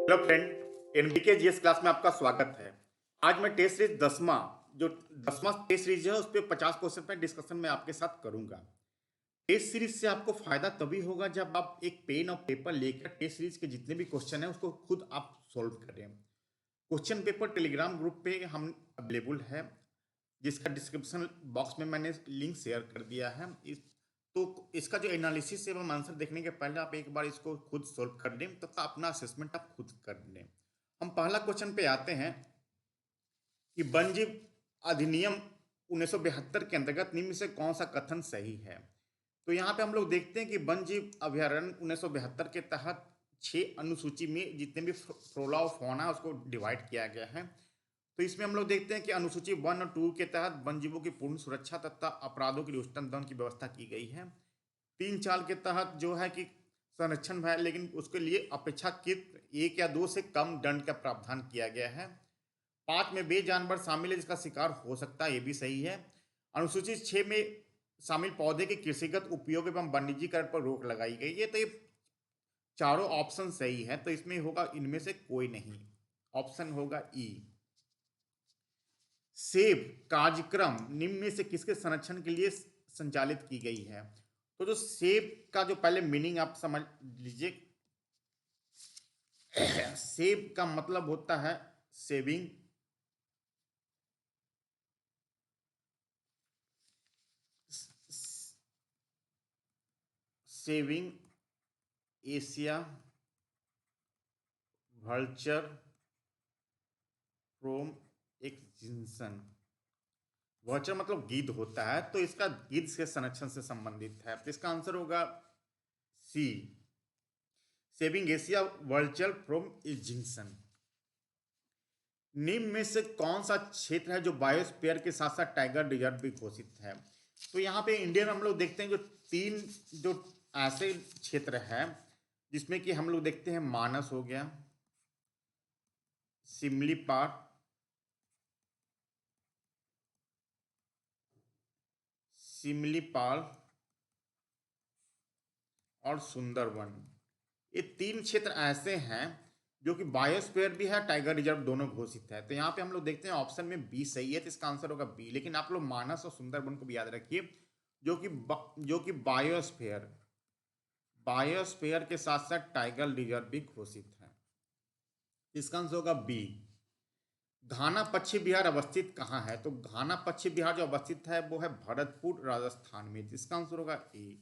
Hello friend, NBK GS class में आपका स्वागत है। आज मैं टेस्ट सीरीज 10वां टेस्ट सीरीज है उस पर 50 क्वेश्चन पे डिस्कशन में आपके साथ करूंगा। टेस्ट सीरीज से आपको फायदा तभी होगा जब आप एक पेन और पेपर लेकर टेस्ट सीरीज के जितने भी क्वेश्चन है उसको खुद आप सोल्व करें। क्वेश्चन पेपर टेलीग्राम ग्रुप पे हम अवेलेबल है, जिसका डिस्क्रिप्शन बॉक्स में मैंने लिंक शेयर कर दिया है। तो इसका जो एनालिसिस है वो आंसर देखने के पहले आप एक बार इसको खुद सोल्व कर लें तथा अपना असेसमेंट आप खुद कर लें। हम पहला क्वेश्चन पे आते हैं कि वन्यजीव अधिनियम 1972 के अंतर्गत निम्न से कौन सा कथन सही है। तो यहाँ पे हम लोग देखते हैं कि वन्यजीव अभ्यारण्य 1972 के तहत 6 अनुसूची में जितने भी फ्लोरा और फौना है उसको डिवाइड किया गया है। तो इसमें हम लोग देखते हैं कि अनुसूची 1 और 2 के तहत वन्यजीवों की पूर्ण सुरक्षा तथा अपराधों के लिए उच्चतम दंड की व्यवस्था की गई है। 3-4 के तहत जो है कि संरक्षण है, लेकिन उसके लिए अपेक्षाकृत 1 या 2 से कम दंड का प्रावधान किया गया है। 5 में वे जानवर शामिल है जिसका शिकार हो सकता है, ये भी सही है। अनुसूची 6 में शामिल पौधे के कृषिगत उपयोग एवं वाणिज्यीकरण पर रोक लगाई गई है। तो ये चारों ऑप्शन सही है, तो इसमें होगा इनमें से कोई नहीं, ऑप्शन होगा ई। सेब कार्यक्रम निम्न में से किसके संरक्षण के लिए संचालित की गई है। तो जो सेब का जो पहले मीनिंग आप समझ लीजिए, सेब का मतलब होता है saving, saving Asia vulture from extinction. Vulture मतलब गिद्ध होता है, तो इसका गिद्ध के संरक्षण से संबंधित है, तो इसका आंसर होगा C, saving Asia vulture from extinction. निम्न में से कौन सा क्षेत्र है जो बायोस्फीयर के साथ साथ टाइगर रिजर्व भी घोषित है। तो यहाँ पे इंडिया में हम लोग देखते हैं जो 3 जो ऐसे क्षेत्र है जिसमें कि हम लोग देखते हैं मानस हो गया, सिमलीपाल, सिमलीपाल और सुंदरवन। ये 3 क्षेत्र ऐसे हैं जो कि बायोस्फीयर भी है, टाइगर रिजर्व दोनों घोषित है। तो यहाँ पे हम लोग देखते हैं ऑप्शन में बी सही है, तो इसका आंसर होगा बी। लेकिन आप लोग मानस और सुंदरवन को भी याद रखिए, जो कि बायोस्फीयर के साथ साथ टाइगर रिजर्व भी घोषित है। इसका आंसर होगा बी। घाना पश्चिम बिहार अवस्थित कहाँ है। तो घाना पश्चिम बिहार जो अवस्थित है वो है भरतपुर राजस्थान में। इसका आंसर होगा ए।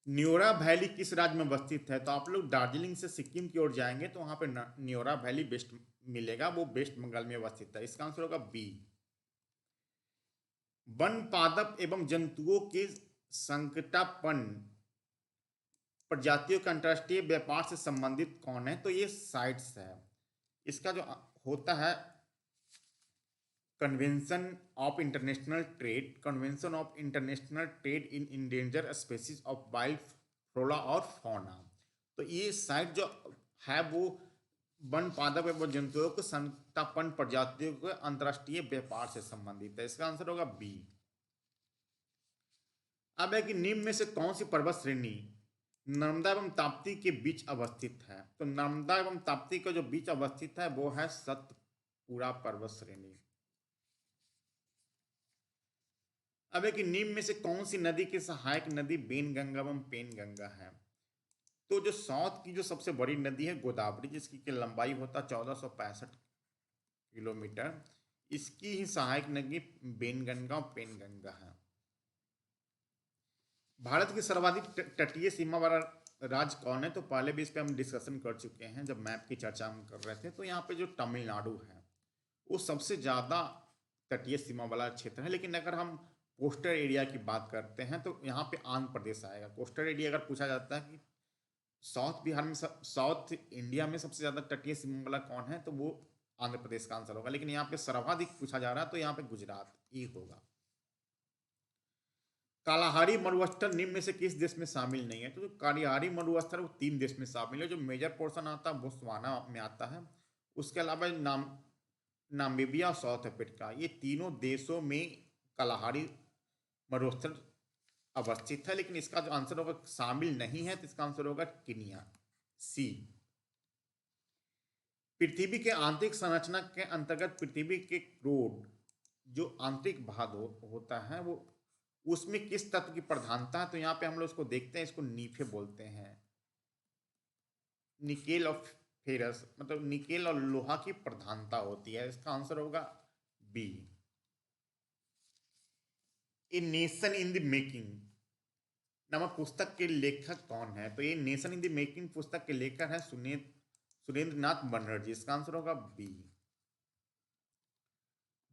न्योरा वैली किस राज्य में अवस्थित है। तो आप लोग दार्जिलिंग से सिक्किम की ओर जाएंगे तो वहां पे न्योरा वैली वेस्ट मिलेगा, वो वेस्ट बंगाल में अवस्थित है। इसका आंसर होगा बी। वन पादप एवं जंतुओं के संकटापन प्रजातियों के अंतर्राष्ट्रीय व्यापार से संबंधित कौन है। तो ये साइट्स है। इसका जो होता है convention of international trade in endanger species of wild flora और फौना। तो ये साइट जो है वो वन पादप एवं जंतुओं के संकटापन्न प्रजातियों के अंतर्राष्ट्रीय व्यापार से संबंधित है। इसका आंसर होगा बी। अब है कि निम्न में से कौन सी पर्वत श्रेणी नर्मदा एवं ताप्ती के बीच अवस्थित है। तो नर्मदा एवं ताप्ती का जो बीच अवस्थित है वो है सतपुड़ा पर्वत श्रेणी। अब है कि निम्न में से कौन सी नदी की सहायक नदी बेनगंगा एवं पेनगंगा है। तो जो साउथ की जो सबसे बड़ी नदी है गोदावरी, जिसकी की लंबाई होता है 1465 किलोमीटर, इसकी ही सहायक नदी बेनगंगा और पेनगंगा है। भारत की सर्वाधिक तटीय सीमा वाला राज्य कौन है। तो पहले भी इस पे हम डिस्कशन कर चुके हैं जब मैप की चर्चा हम कर रहे थे। तो यहाँ पे जो तमिलनाडु है वो सबसे ज़्यादा तटीय सीमा वाला क्षेत्र है। लेकिन अगर हम कोस्टल एरिया की बात करते हैं तो यहाँ पे आंध्र प्रदेश आएगा। कोस्टल एरिया अगर पूछा जाता है कि साउथ इंडिया में सबसे ज़्यादा तटीय सीमा वाला कौन है, तो वो आंध्र प्रदेश का आंसर होगा। लेकिन यहाँ पे सर्वाधिक पूछा जा रहा है तो यहाँ पे गुजरात ही होगा। कालाहारी मरुस्थल निम्न में से किस देश में शामिल नहीं है। तो जो कालाहारी मरुस्थल वो 3 देश में शामिल है। जो मेजर पोर्शन आता है बोत्सवाना में आता है, उसके अलावा नामीबिया और साउथ अफ्रीका, ये तीनों देशों में कालाहारी मरुस्थल अवस्थित है। लेकिन इसका जो आंसर होगा शामिल नहीं है, तो इसका आंसर होगा केनिया। सी, पृथ्वी के आंतरिक संरचना के अंतर्गत पृथ्वी के क्रोड जो आंतरिक भाग होता है वो उसमें किस तत्व की प्रधानता है, तो यहाँ पे हम लोग इसको देखते हैं, इसको नीफे बोलते हैं। निकेल और फेरस मतलब निकेल और लोहा की प्रधानता होती है। इसका आंसर होगा B. A nation in the making नामक पुस्तक के लेखक कौन है, तो ये नेशन इन द मेकिंग पुस्तक के लेखक है सुरेंद्र नाथ बनर्जी। इसका आंसर होगा बी।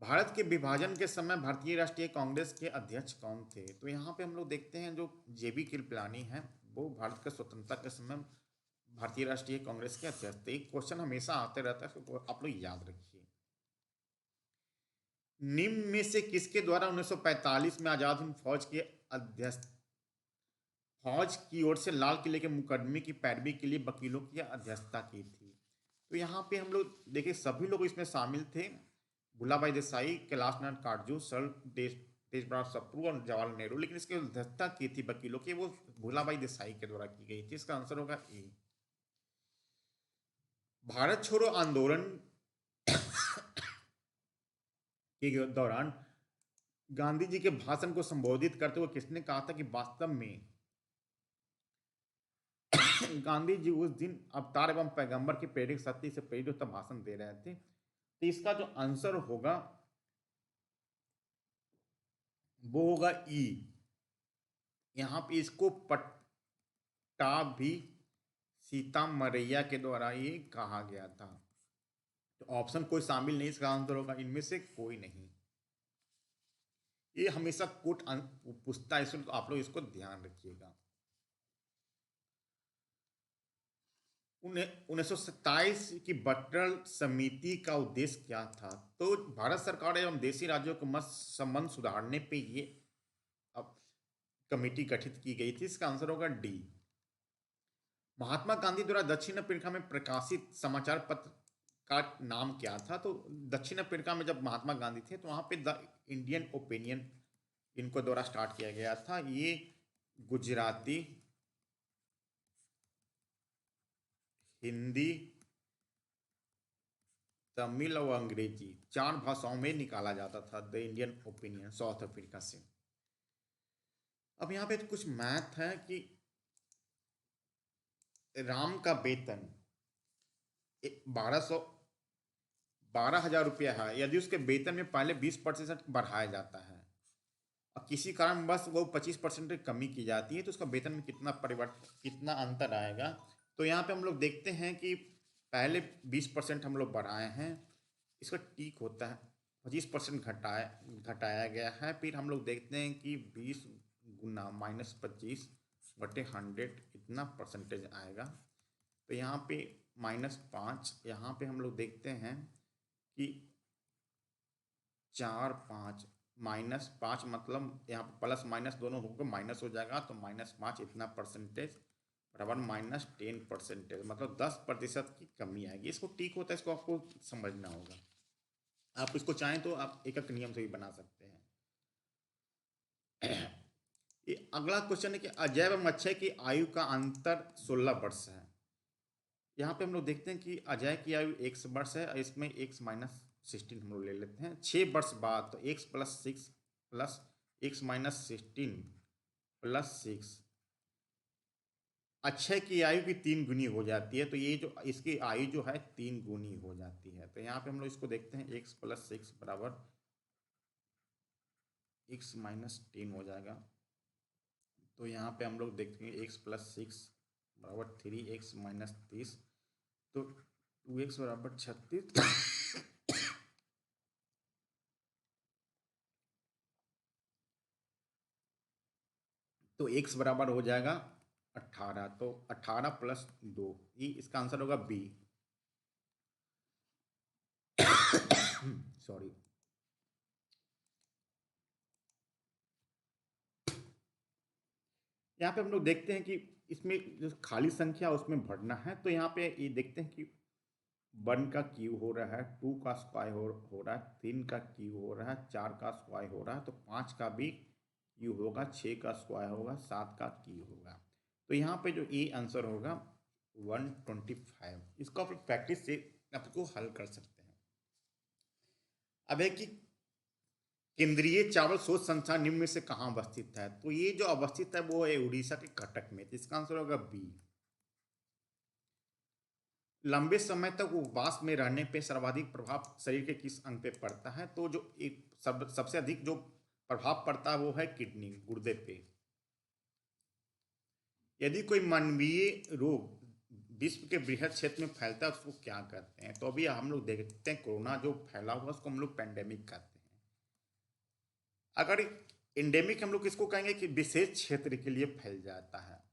भारत के विभाजन के समय भारतीय राष्ट्रीय कांग्रेस के अध्यक्ष कौन थे, तो यहाँ पे हम लोग देखते हैं जो जेबी कृपलानी है वो भारत के स्वतंत्रता के समय भारतीय राष्ट्रीय कांग्रेस के अध्यक्ष थे। एक क्वेश्चन हमेशा आते रहता है, तो आप लोग याद रखिए। निम्न में से किसके द्वारा 1945 में आजाद हिंद फौज की ओर से लाल किले के मुकदमे की पैरवी के लिए वकीलों की अध्यक्षता की थी, तो यहाँ पे हम लोग देखिए सभी लोग इसमें शामिल थे। भुल्लाभाई देसाई, कैलाश नाथ काटजू, सर तेज बहादुर सप्रू और जवाहरलाल नेहरू, लेकिन इसकी अध्यक्षता की थी वकीलों की वो भुल्लाभाई देसाई के द्वारा की गई थी। इसका आंसर होगा ए। भारत छोड़ो आंदोलन के दौरान गांधी जी के भाषण को संबोधित करते हुए किसने कहा था कि वास्तव में गांधी जी उस दिन अवतार एवं पैगंबर की प्रेरक शक्ति से प्रेरित होकर भाषण दे रहे थे, तो इसका जो आंसर होगा वो होगा ई। यहाँ पे इसको पट्टाभी सीता मरैया के द्वारा ये कहा गया था, तो ऑप्शन कोई शामिल नहीं, इसका आंसर होगा इनमें से कोई नहीं। ये हमेशा कोट पूछता है, इसलिए तो आप लोग इसको ध्यान रखिएगा। 1927 की बटरल समिति का उद्देश्य क्या था, तो भारत सरकार एवं देशी राज्यों के मध्य संबंध सुधारने पे ये अब कमेटी गठित की गई थी। इसका आंसर होगा डी। महात्मा गांधी द्वारा दक्षिण अफ्रीका में प्रकाशित समाचार पत्र का नाम क्या था, तो दक्षिण अफ्रीका में जब महात्मा गांधी थे तो वहां पे द इंडियन ओपिनियन इनको द्वारा स्टार्ट किया गया था। ये गुजराती, हिंदी, तमिल और अंग्रेजी 4 भाषाओं में निकाला जाता था the Indian opinion south Africa से। अब यहाँ पे कुछ मैथ है कि राम का वेतन 12,000 रुपया है, यदि उसके वेतन में पहले 20% बढ़ाया जाता है और किसी कारण बस वो 25% कमी की जाती है, तो उसका वेतन में कितना अंतर आएगा। तो यहाँ पे हम लोग देखते हैं कि पहले 20% हम लोग बढ़ाए हैं, इसका ठीक होता है 25% घटाया गया है। फिर हम लोग देखते हैं कि 20 गुना -25 बटे 100 इतना परसेंटेज आएगा, तो यहाँ पे -5, यहाँ पे हम लोग देखते हैं कि 4 5 -5 मतलब यहाँ पे प्लस माइनस दोनों होकर माइनस हो जाएगा, तो -5 इतना परसेंटेज बराबर -10%, मतलब 10% की कमी आएगी। इसको ठीक होता है, इसको आपको समझना होगा। आप इसको चाहें तो आप एक नियम से भी बना सकते हैं। ये अगला क्वेश्चन है कि अजय एवं अक्षय की आयु का अंतर 16 वर्ष है। यहाँ पे हम लोग देखते हैं कि अजय की आयु 1 वर्ष है और इसमें x - 16 हम लोग ले लेते हैं। 6 वर्ष बाद तो x + 6 plus x - 16 plus 6 Akshay की आयु की 3 गुनी हो जाती है, तो ये जो इसकी आयु जो है 3 गुनी हो जाती है। तो यहाँ पे हम लोग इसको देखते हैं x + 6 बराबर x - 10 हो जाएगा। तो यहाँ पे हम लोग देखेंगे x + 6 बराबर 3x - 30, तो 2x बराबर 36 तो x बराबर हो जाएगा 18, तो 18 + 2 ये इसका आंसर होगा बी। सॉरी। यहाँ पे हम लोग देखते हैं कि इसमें जो खाली संख्या उसमें भरना है, तो यहाँ पे ये देखते हैं कि 1 का क्यू हो रहा है, 2 का स्क्वायर हो रहा है, 3 का क्यू हो रहा है, 4 का स्क्वायर हो रहा है, तो 5 का भी क्यू होगा, 6 का स्क्वायर होगा, 7 का क्यू होगा। तो यहाँ पे जो ए आंसर होगा 125। इसको आप प्रैक्टिस से आपको हल कर सकते हैं। अब है कि केंद्रीय चावल शोध संस्थान निम्न में से कहाँ अवस्थित है? तो ये जो अवस्थित है वो है उड़ीसा के कटक में। तो इसका आंसर होगा बी। लंबे समय तक उपवास में रहने पे सर्वाधिक प्रभाव शरीर के किस अंग पे पड़ता है? तो जो एक सबसे अधिक जो प्रभाव पड़ता है वो है किडनी, गुर्दे पे। यदि कोई मानवीय रोग विश्व के बृहद क्षेत्र में फैलता है उसको क्या कहते हैं? तो अभी हम लोग देखते हैं कोरोना जो फैला हुआ उसको हम लोग पेंडेमिक कहते हैं। अगर एंडेमिक हम लोग किसको कहेंगे कि विशेष क्षेत्र के लिए फैल जाता है,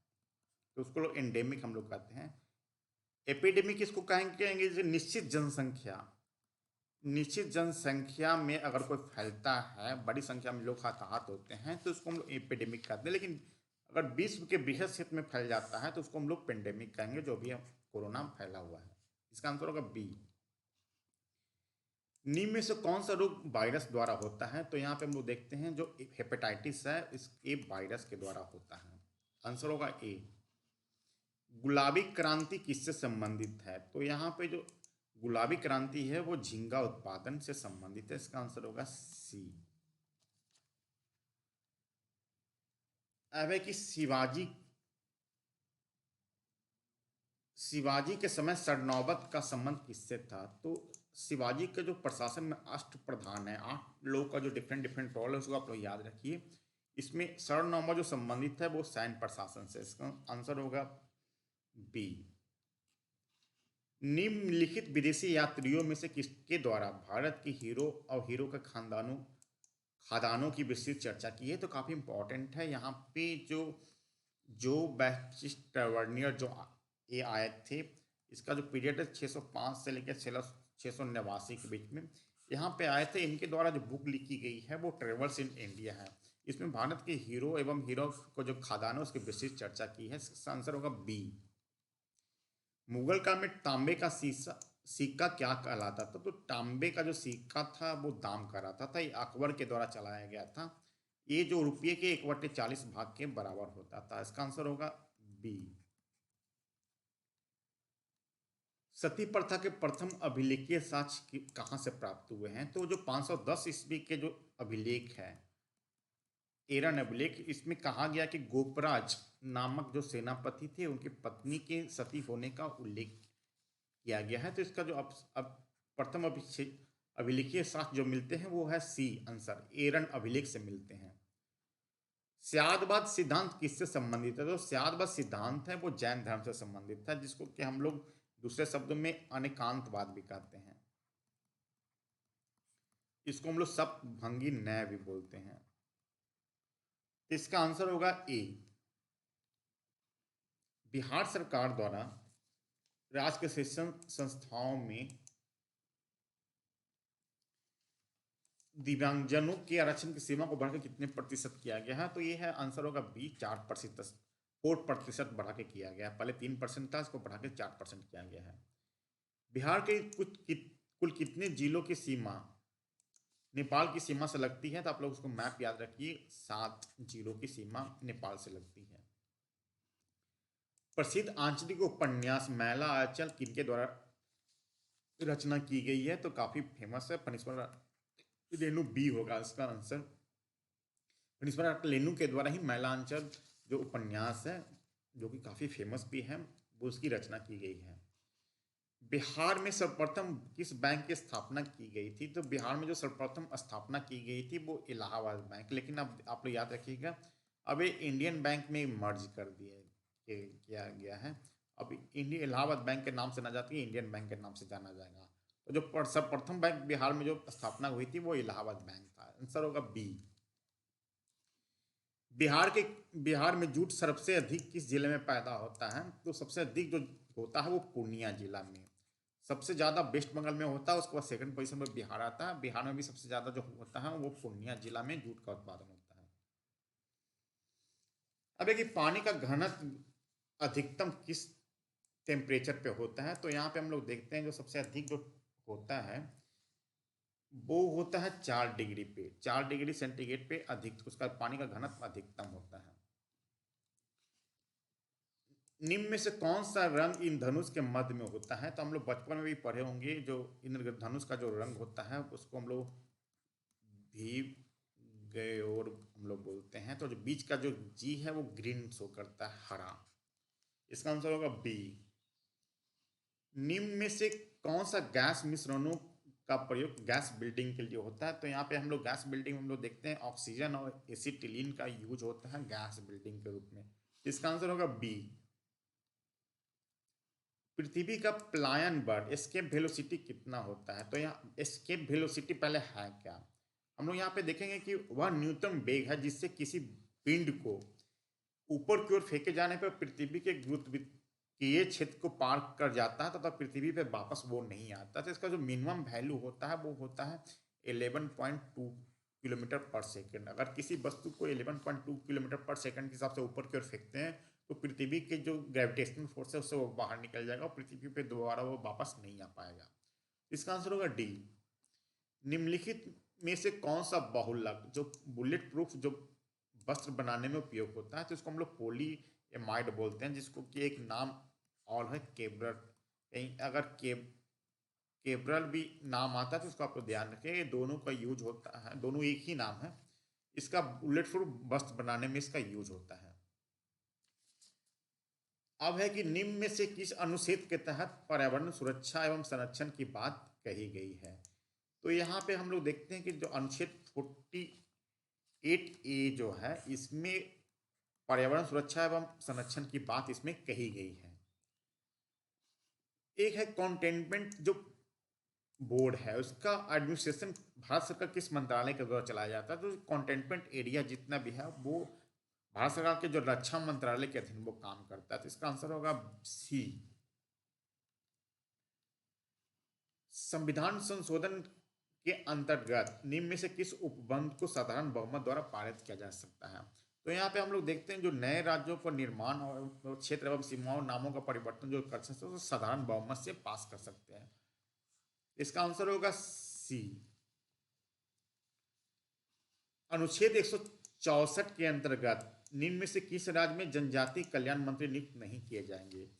तो उसको लोग एंडेमिक हम लोग कहते हैं। एपिडेमिक किसको कहेंगे? जो निश्चित जनसंख्या में अगर कोई फैलता है, बड़ी संख्या में लोग हताहत होते हैं, तो उसको हम लोग एपिडेमिक कहते हैं। लेकिन अगर विश्व के बृहद क्षेत्र में फैल जाता है तो उसको हम लोग पेंडेमिक कहेंगे, जो भी कोरोना फैला हुआ है। इसका आंसर होगा बी। निम्न में से कौन सा रोग वायरस द्वारा होता है? तो यहाँ पे हम लोग देखते हैं जो हेपेटाइटिस है ये वायरस के द्वारा होता है। आंसर होगा ए। गुलाबी क्रांति किससे संबंधित है? तो यहाँ पे जो गुलाबी क्रांति है वो झींगा उत्पादन से संबंधित है। इसका आंसर होगा सी। अब है कि शिवाजी के समय सरनौबत का संबंध किससे था? तो शिवाजी के जो प्रशासन में अष्ट प्रधान है, 8 लोगों का जो डिफरेंट डिफरेंट रोल है उसको आप लोग याद रखिए। इसमें सरनौबत जो संबंधित है वो सैन्य प्रशासन से। इसका आंसर होगा बी। निम्नलिखित विदेशी यात्रियों में से किसके द्वारा भारत की हीरो और हीरो के खादानों की विस्तृत चर्चा की है? तो काफी इंपॉर्टेंट है। यहाँ पे जो बैप्टिस्ट टैवर्नियर जो ये आए थे, इसका जो पीरियड है 605 से लेकर 689 के बीच में यहाँ पे आए थे। इनके द्वारा जो बुक लिखी गई है वो ट्रेवल्स इन इंडिया है। इसमें भारत के हीरो एवं हीरो को जो खादानों उसकी विस्तृत चर्चा की है। इसका आंसर होगा बी। मुगल काल में तांबे का सिक्का क्या कहलाता था? तो तांबे का जो सिक्का था वो दाम का रहता था। ये अकबर के द्वारा चलाया गया था। ये जो रुपये के 1/40 भाग के बराबर होता था। इसका आंसर होगा बी। सती प्रथा के प्रथम अभिलेखीय साक्ष्य कहाँ से प्राप्त हुए हैं? तो जो 510 ईस्वी के जो अभिलेख है, एरन अभिलेख, इसमें कहा गया कि गोपराज नामक जो सेनापति थे उनकी पत्नी के सती होने का उल्लेख किया गया है। तो इसका जो अब प्रथम अभिलेखीय साक्ष्य जो मिलते हैं वो है सी आंसर, एरन अभिलेख से मिलते हैं। स्यादवाद सिद्धांत किससे संबंधित है? तो स्यादवाद सिद्धांत है वो जैन धर्म से संबंधित था, जिसको कि हम लोग दूसरे शब्दों में अनेकांतवाद भी कहते हैं। इसको हम लोग सप्तभंगी न्याय भी बोलते हैं। इसका आंसर होगा ए। बिहार सरकार द्वारा राज्य के शिक्षण संस्थाओं में दिव्यांगजनों के आरक्षण की सीमा को बढ़ाकर कितने प्रतिशत किया गया है? तो ये है आंसर होगा बी, 4%, 4% बढ़ा के किया गया है। पहले 3% था, इसको बढ़ा के 4% किया गया है। बिहार के कुल कितने जिलों की सीमा नेपाल की सीमा से लगती है? तो आप लोग उसको मैप याद रखिए, 7 जिलों की सीमा नेपाल से लगती है। प्रसिद्ध आंचलिक उपन्यास मैला आंचल किनके द्वारा रचना की गई है? तो काफी फेमस है, फणीश्वर रेणु, बी होगा इसका आंसर। फणीश्वर रेणु के द्वारा ही मैला आंचल जो उपन्यास है, जो कि काफी फेमस भी है, वो उसकी रचना की गई है। बिहार में सर्वप्रथम किस बैंक की स्थापना की गई थी? तो बिहार में जो सर्वप्रथम स्थापना की गई थी वो इलाहाबाद बैंक। लेकिन अब आप लोग याद रखिएगा, अब ये इंडियन बैंक में मर्ज कर दिया किया गया है। अब इंडियन इलाहाबाद बैंक के नाम से ना जाती है, इंडियन बैंक के नाम से जाना जाएगा। तो जो सर्वप्रथम बैंक बिहार में जो स्थापना हुई थी वो इलाहाबाद बैंक था। आंसर होगा बी। बिहार में जूट सबसे अधिक किस जिले में पैदा होता है? तो सबसे अधिक जो होता है वो पूर्णिया जिला में। सबसे ज्यादा वेस्ट बंगाल में होता है, उसके बाद सेकंड पोजीशन पर बिहार आता है। बिहार में भी सबसे ज्यादा जो होता है वो पूर्णिया जिला में जूट का उत्पादन होता है। अब है कि पानी का घनत्व अधिकतम किस टेम्परेचर पे होता है? तो यहाँ पे हम लोग देखते हैं जो सबसे अधिक जो होता है वो होता है 4 डिग्री पे, 4 डिग्री सेंटीग्रेड पे अधिक उसका पानी का घनत्व अधिकतम होता है। निम्न में से कौन सा रंग इंद्रधनुष के मध्य में होता है? तो हम लोग बचपन में भी पढ़े होंगे, जो इंद्रधनुष का जो रंग होता है उसको हम लोग भी गए और हम लोग बोलते हैं। तो जो बीच का जो जी है वो ग्रीन शो करता है, हरा। इसका आंसर होगा बी। निम्न में से कौन सा गैस मिश्रणों का प्रयोग गैस बिल्डिंग के लिए होता है? तो यहाँ पे हम लोग गैस बिल्डिंग में हम लोग देखते हैं ऑक्सीजन और एसिटिलीन का यूज होता है गैस बिल्डिंग के रूप में। इसका आंसर होगा बी। पृथ्वी का प्लायन बल एस्केप वेलोसिटी कितना होता है? तो यहाँ एस्केप वेलोसिटी पहले है क्या? हम लोग यहाँ पे देखेंगे कि वह न्यूनतम वेग है जिससे किसी पिंड को ऊपर की ओर फेंके जाने पर पृथ्वी के गुरुत्वाकर्षण क्षेत्र को पार कर जाता है तथा पृथ्वी पे वापस वो नहीं आता। तो इसका जो मिनिमम वैल्यू होता है वो होता है 11.2 किलोमीटर पर सेकेंड। अगर किसी वस्तु को 11.2 किलोमीटर पर सेकेंड के हिसाब से ऊपर की ओर फेंकते हैं तो पृथ्वी के जो ग्रेविटेशनल फोर्स है उससे वो बाहर निकल जाएगा और पृथ्वी पे दोबारा वो वापस नहीं आ पाएगा। इसका आंसर होगा डी। निम्नलिखित में से कौन सा बहुलक जो बुलेट प्रूफ जो वस्त्र बनाने में उपयोग होता है? तो इसको हम लोग पोली एमाइड बोलते हैं, जिसको कि एक नाम और है केब्रल। कहीं अगर केब्रल भी नाम आता है तो उसको आपको ध्यान रखें, ये दोनों का यूज होता है, दोनों एक ही नाम है। इसका बुलेट प्रूफ वस्त्र बनाने में इसका यूज होता है। अब है कि निम्न में से किस अनुच्छेद के तहत पर्यावरण सुरक्षा एवं संरक्षण की बात कही गई है? तो यहाँ पे हम लोग देखते हैं कि जो अनुच्छेद 48A जो है इसमें पर्यावरण सुरक्षा एवं संरक्षण की बात इसमें कही गई है। एक है कंटेनमेंट जो बोर्ड है उसका एडमिनिस्ट्रेशन भारत सरकार किस मंत्रालय के द्वारा चलाया जाता है? तो कंटेनमेंट एरिया जितना भी है वो भारत सरकार के जो रक्षा मंत्रालय के अधीन वो काम करता है। तो इसका आंसर होगा सी। संविधान संशोधन के अंतर्गत निम्न में से किस उपबंध को साधारण बहुमत द्वारा पारित किया जा सकता है? तो यहाँ पे हम लोग देखते हैं जो नए राज्यों पर निर्माण और क्षेत्र एवं सीमाओं नामों का परिवर्तन जो कर सकते हैं तो साधारण बहुमत से पास कर सकते हैं। इसका आंसर होगा सी। अनुच्छेद 164 के अंतर्गत निम्न में से किस राज्य में जनजातीय कल्याण मंत्री नियुक्त नहीं किए जाएंगे?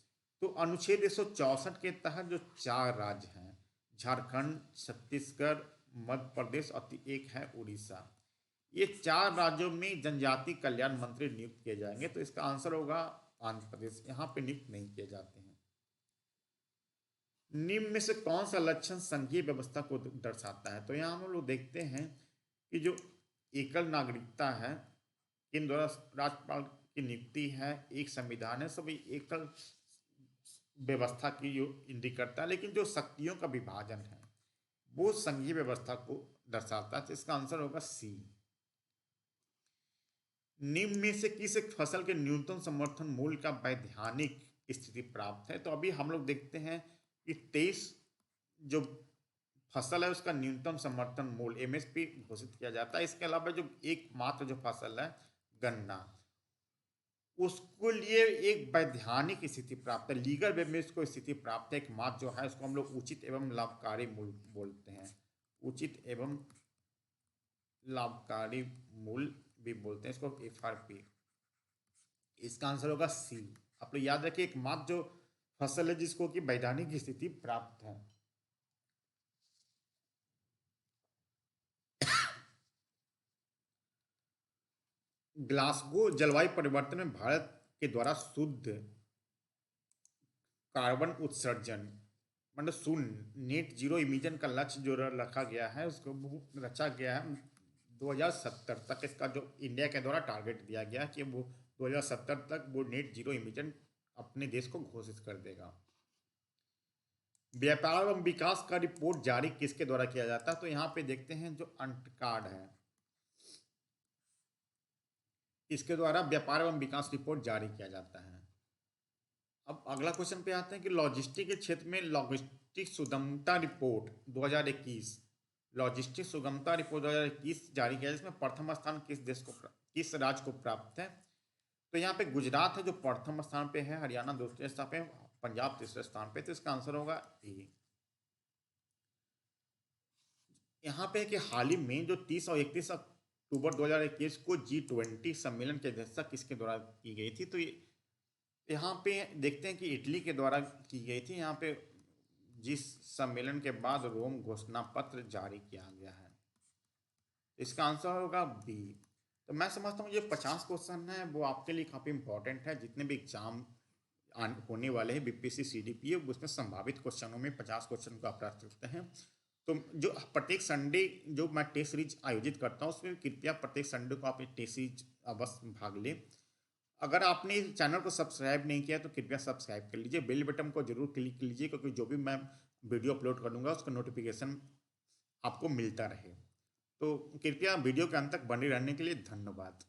तो अनुच्छेद 164 के तहत जो 4 राज्य हैं, झारखंड, छत्तीसगढ़, मध्य प्रदेश और एक है उड़ीसा, ये 4 राज्यों में जनजातीय कल्याण मंत्री नियुक्त किए जाएंगे। तो इसका आंसर होगा आंध्र प्रदेश, यहाँ पे नियुक्त नहीं किए जाते हैं। निम्न में से कौन सा लक्षण संघीय व्यवस्था को दर्शाता है? तो यहाँ हम लोग देखते हैं कि जो एकल नागरिकता है, इन द्वारा राज्यपाल की नियुक्ति है, एक संविधान है, सभी एकल व्यवस्था की जो इंडिक करता है, लेकिन जो शक्तियों का विभाजन है वो संघीय व्यवस्था को दर्शाता है। तो इसका आंसर होगा सी। निम्न में से किस एक फसल के न्यूनतम समर्थन मूल्य का वैधानिक स्थिति प्राप्त है? तो अभी हम लोग देखते हैं कि 23 जो फसल है उसका न्यूनतम समर्थन मूल्य एमएसपी घोषित किया जाता है। इसके अलावा जो एकमात्र जो फसल है गन्ना, उसको लिए एक वैधानिक स्थिति प्राप्त है, लीगल वे में इसको स्थिति प्राप्त है एकमात्र जो है, उसको हम लोग उचित एवं लाभकारी मूल्य बोलते हैं। उचित एवं लाभकारी मूल्य भी बोलते हैं इसको, एफआरपी। इसका आंसर होगा सी। आप लोग याद रखिए एकमात्र जो फसल है जिसको कि वैधानिक स्थिति प्राप्त है। ग्लासगो जलवायु परिवर्तन में भारत के द्वारा शुद्ध कार्बन उत्सर्जन मतलब शून्य नेट जीरो इमिशन का लक्ष्य जो रखा गया है उसको रचा गया है 2070 तक। इसका जो इंडिया के द्वारा टारगेट दिया गया कि वो 2070 तक वो नेट जीरो इमिशन अपने देश को घोषित कर देगा। व्यापार एवं विकास का रिपोर्ट जारी किसके द्वारा किया जाता है? तो यहाँ पे देखते हैं जो अंटकार्ड है इसके द्वारा व्यापार एवं विकास रिपोर्ट जारी किया जाता है। अब अगला क्वेश्चन पे आते हैं कि लॉजिस्टिक के क्षेत्र में लॉजिस्टिक सुगमता रिपोर्ट 2021, लॉजिस्टिक सुगमता रिपोर्ट 2021 जारी किया जिसमें प्रथम स्थान किस राज्य को प्राप्त है? तो यहाँ पे गुजरात है जो प्रथम स्थान पे है, हरियाणा दूसरे स्थान पे, पंजाब तीसरे स्थान पे। तो इसका आंसर होगा ए। यहाँ पे है कि हाल ही में जो 30 और 31 अक्टूबर 2021 को G20 सम्मेलन की अध्यक्षता किसके द्वारा की गई थी? तो यहाँ पे देखते हैं कि इटली के द्वारा की गई थी। यहाँ पे जिस सम्मेलन के बाद रोम घोषणा पत्र जारी किया गया है, इसका आंसर होगा बी। तो मैं समझता हूँ ये 50 क्वेश्चन है वो आपके लिए काफ़ी इंपॉर्टेंट है। जितने भी एग्जाम होने वाले हैं बीपीएससी सीडीपीए, उसमें संभावित क्वेश्चनों में 50 क्वेश्चन को आप रख सकते हैं। तो जो प्रत्येक संडे जो मैं टेस्ट सीरीज आयोजित करता हूँ उसमें कृपया प्रत्येक संडे को आप टेस्ट सीरीज अवश्य भाग लें। अगर आपने इस चैनल को सब्सक्राइब नहीं किया तो कृपया सब्सक्राइब कर लीजिए, बेल बटन को जरूर क्लिक कीजिए, क्योंकि जो भी मैं वीडियो अपलोड करूँगा उसका नोटिफिकेशन आपको मिलता रहे। तो कृपया वीडियो के अंत तक बने रहने के लिए धन्यवाद।